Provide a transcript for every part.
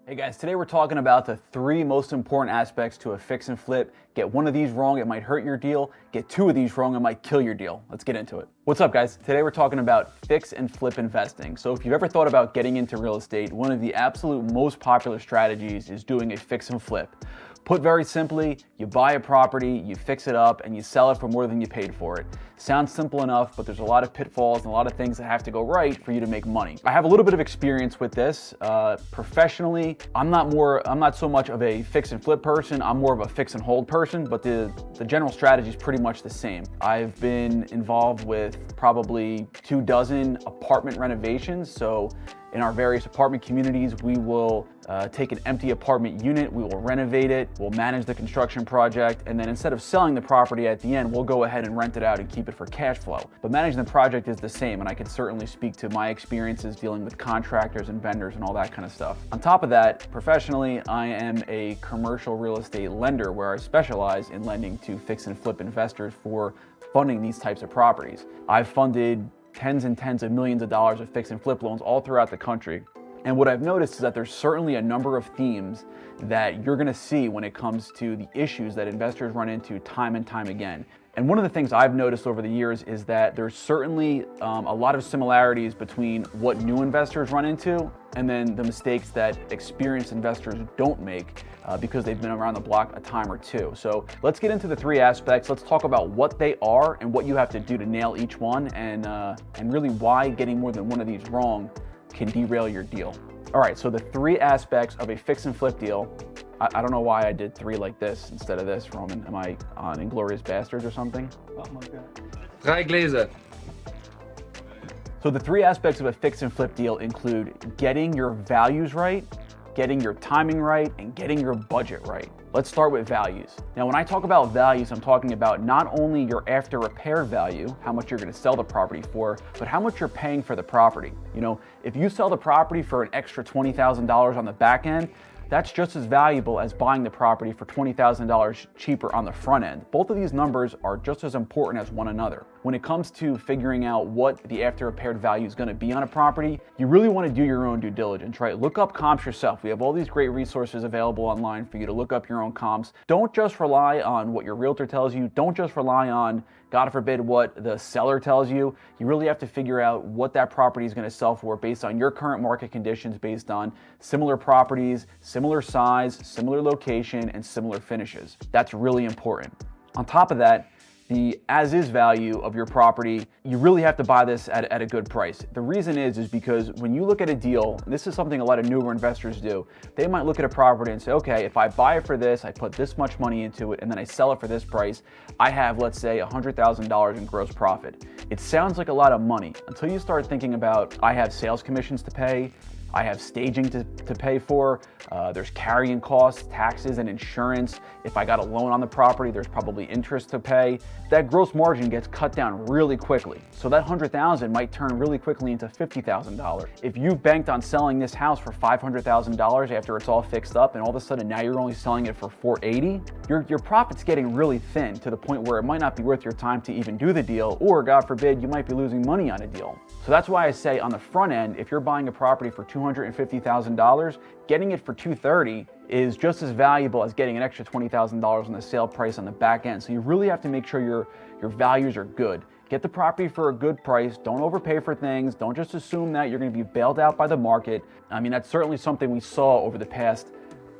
Hey guys, today we're talking about the 3 most important aspects to a fix and flip. Get one of these wrong, it might hurt your deal. Get 2 of these wrong, it might kill your deal. Let's get into it. What's up guys? Today we're talking about fix and flip investing. So if you've ever thought about getting into real estate, one of the absolute most popular strategies is doing a fix and flip. Put very simply, you buy a property, you fix it up, and you sell it for more than you paid for it. Sounds simple enough, but there's a lot of pitfalls and a lot of things that have to go right for you to make money. I have a little bit of experience with this. Professionally, I'm not so much of a fix and flip person, I'm more of a fix and hold person, but the general strategy is pretty much the same. I've been involved with probably 24 apartment renovations, so in our various apartment communities, we will take an empty apartment unit, we will renovate it, we'll manage the construction project, and then instead of selling the property at the end, we'll go ahead and rent it out and keep it for cash flow. But managing the project is the same, and I can certainly speak to my experiences dealing with contractors and vendors and all that kind of stuff. On top of that, professionally, I am a commercial real estate lender where I specialize in lending to fix and flip investors for funding these types of properties. I've funded tens and tens of millions of dollars of fix and flip loans all throughout the country. And what I've noticed is that there's certainly a number of themes that you're gonna see when it comes to the issues that investors run into time and time again. And one of the things I've noticed over the years is that there's certainly a lot of similarities between what new investors run into and then the mistakes that experienced investors don't make because they've been around the block a time or two. So let's get into the 3 aspects. Let's talk about what they are and what you have to do to nail each one and really why getting more than one of these wrong can derail your deal. All right, so the 3 aspects of a fix and flip deal. I don't know why I did 3 like this instead of this, Roman. Am I on Inglourious Bastards or something? Oh my God. 3 Gläser. So the 3 aspects of a fix and flip deal include getting your values right, getting your timing right, and getting your budget right. Let's start with values. Now, when I talk about values, I'm talking about not only your after repair value, how much you're gonna sell the property for, but how much you're paying for the property. You know, if you sell the property for an extra $20,000 on the back end, that's just as valuable as buying the property for $20,000 cheaper on the front end. Both of these numbers are just as important as one another. When it comes to figuring out what the after repaired value is going to be on a property, you really want to do your own due diligence, right? Look up comps yourself. We have all these great resources available online for you to look up your own comps. Don't just rely on what your realtor tells you. Don't just rely on, God forbid, what the seller tells you. You really have to figure out what that property is going to sell for based on your current market conditions, based on similar properties, similar size, similar location, and similar finishes. That's really important. On top of that, the as-is value of your property, you really have to buy this at a good price. The reason is because when you look at a deal, this is something a lot of newer investors do, they might look at a property and say, okay, if I buy it for this, I put this much money into it, and then I sell it for this price, I have, let's say, $100,000 in gross profit. It sounds like a lot of money until you start thinking about, I have sales commissions to pay, I have staging to pay for, there's carrying costs, taxes, and insurance. If I got a loan on the property, there's probably interest to pay. That gross margin gets cut down really quickly. So that $100,000 might turn really quickly into $50,000. If you banked on selling this house for $500,000 after it's all fixed up, and all of a sudden now you're only selling it for $480,000, your profit's getting really thin to the point where it might not be worth your time to even do the deal, or God forbid, you might be losing money on a deal. So that's why I say on the front end, if you're buying a property for $250,000, getting it for $230,000 is just as valuable as getting an extra $20,000 on the sale price on the back end. So you really have to make sure your values are good. Get the property for a good price. Don't overpay for things. Don't just assume that you're going to be bailed out by the market. I mean, that's certainly something we saw over the past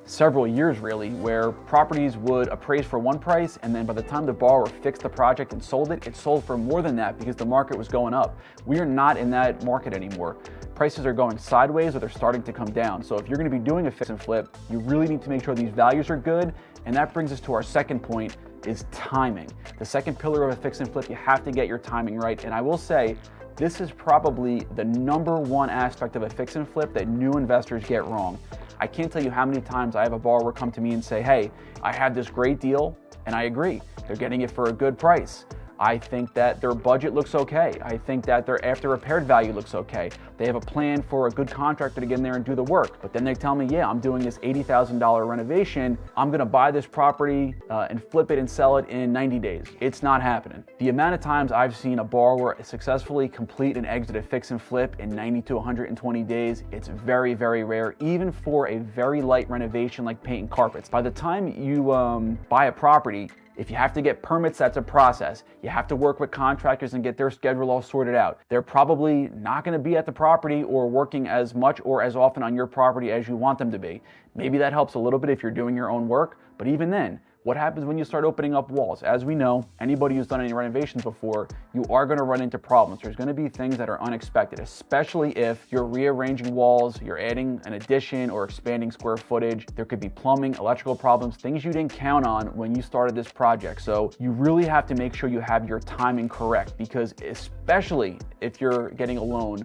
several years really, where properties would appraise for one price, and then by the time the borrower fixed the project and sold it, it sold for more than that because the market was going up. We are not in that market anymore. Prices are going sideways or they're starting to come down. So if you're going to be doing a fix and flip, you really need to make sure these values are good. And that brings us to our second point, is timing. The second pillar of a fix and flip, you have to get your timing right. And I will say, this is probably the #1 aspect of a fix and flip that new investors get wrong. I can't tell you how many times I have a borrower come to me and say, hey, I had this great deal, and I agree. They're getting it for a good price. I think that their budget looks okay. I think that their after repaired value looks okay. They have a plan for a good contractor to get in there and do the work. But then they tell me, yeah, I'm doing this $80,000 renovation. I'm gonna buy this property and flip it and sell it in 90 days. It's not happening. The amount of times I've seen a borrower successfully complete and exit a fix and flip in 90 to 120 days, it's very, very rare, even for a very light renovation like paint and carpets. By the time you buy a property, if you have to get permits, that's a process. You have to work with contractors and get their schedule all sorted out. They're probably not gonna be at the property or working as much or as often on your property as you want them to be. Maybe that helps a little bit if you're doing your own work, but even then, what happens when you start opening up walls? As we know, anybody who's done any renovations before, you are gonna run into problems. There's gonna be things that are unexpected, especially if you're rearranging walls, you're adding an addition or expanding square footage. There could be plumbing, electrical problems, things you didn't count on when you started this project. So you really have to make sure you have your timing correct, because especially if you're getting a loan,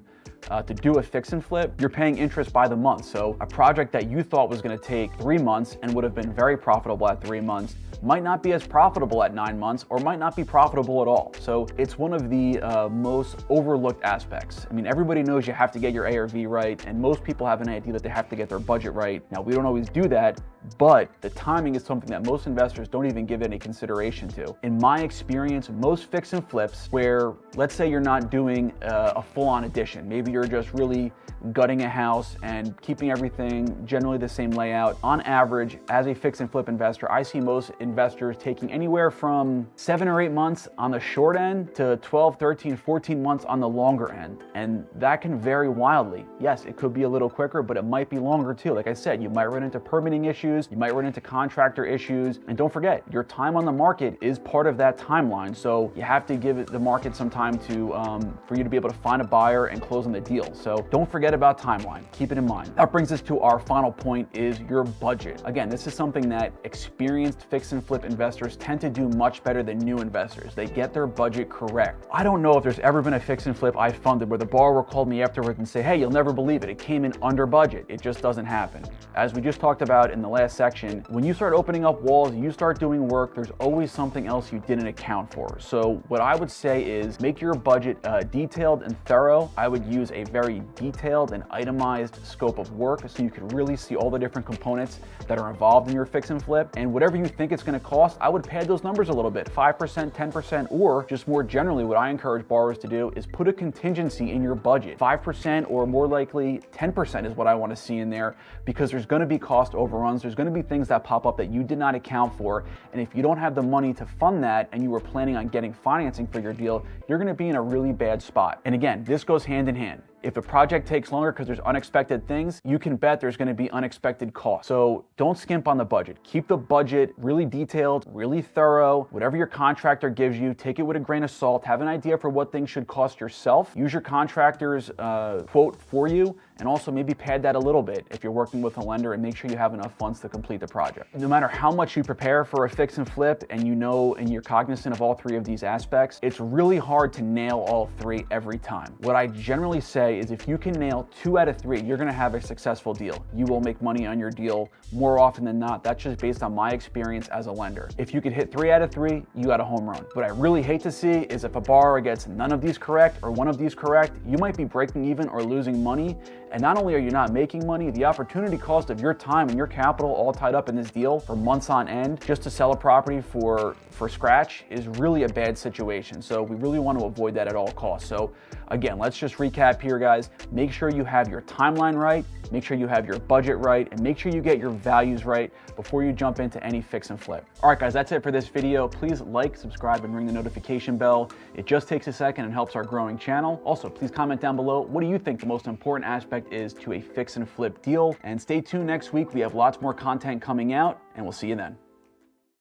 to do a fix and flip, you're paying interest by the month. So a project that you thought was going to take 3 months and would have been very profitable at 3 months might not be as profitable at 9 months or might not be profitable at all. So it's one of the most overlooked aspects. I mean, everybody knows you have to get your ARV right, and most people have an idea that they have to get their budget right. Now, we don't always do that, but the timing is something that most investors don't even give any consideration to. In my experience, most fix and flips where, let's say you're not doing a full-on addition, maybe you're just really gutting a house and keeping everything generally the same layout. On average, as a fix and flip investor, I see most investors taking anywhere from 7 or 8 months on the short end to 12, 13, 14 months on the longer end. And that can vary wildly. Yes, it could be a little quicker, but it might be longer too. Like I said, you might run into permitting issues, you might run into contractor issues, and don't forget, your time on the market is part of that timeline. So you have to give the market some time to for you to be able to find a buyer and close on the deal. So don't forget about timeline. Keep it in mind. That brings us to our final point, is your budget. Again, this is something that experienced fix and flip investors tend to do much better than new investors. They get their budget correct. I don't know if there's ever been a fix and flip I funded where the borrower called me afterwards and say, hey, you'll never believe it, it came in under budget. It just doesn't happen. As we just talked about in the last section, when you start opening up walls, you start doing work, there's always something else you didn't account for. So what I would say is make your budget detailed and thorough. I would use a very detailed and itemized scope of work so you can really see all the different components that are involved in your fix and flip. And whatever you think it's going to cost, I would pad those numbers a little bit, 5%, 10%, or just more generally, what I encourage borrowers to do is put a contingency in your budget. 5% or more likely 10% is what I want to see in there, because there's going to be cost overruns. There's going to be things that pop up that you did not account for. And if you don't have the money to fund that and you were planning on getting financing for your deal, you're going to be in a really bad spot. And again, this goes hand in hand. If a project takes longer because there's unexpected things, you can bet there's going to be unexpected costs. So don't skimp on the budget. Keep the budget really detailed, really thorough. Whatever your contractor gives you, take it with a grain of salt. Have an idea for what things should cost yourself. Use your contractor's quote for you, and also maybe pad that a little bit if you're working with a lender, and make sure you have enough funds to complete the project. No matter how much you prepare for a fix and flip, and you know and you're cognizant of all three of these aspects, it's really hard to nail all three every time. What I generally say is if you can nail 2 out of 3, you're gonna have a successful deal. You will make money on your deal more often than not. That's just based on my experience as a lender. If you could hit 3 out of 3, you got a home run. What I really hate to see is if a borrower gets none of these correct or one of these correct, you might be breaking even or losing money. And not only are you not making money, the opportunity cost of your time and your capital all tied up in this deal for months on end just to sell a property for scratch is really a bad situation. So we really want to avoid that at all costs. So again, let's just recap here, guys. Make sure you have your timeline right, make sure you have your budget right, and make sure you get your values right before you jump into any fix and flip. All right, guys, that's it for this video. Please like, subscribe, and ring the notification bell. It just takes a second and helps our growing channel. Also, please comment down below, what do you think the most important aspect is to a fix and flip deal? And stay tuned next week. We have lots more content coming out, and we'll see you then.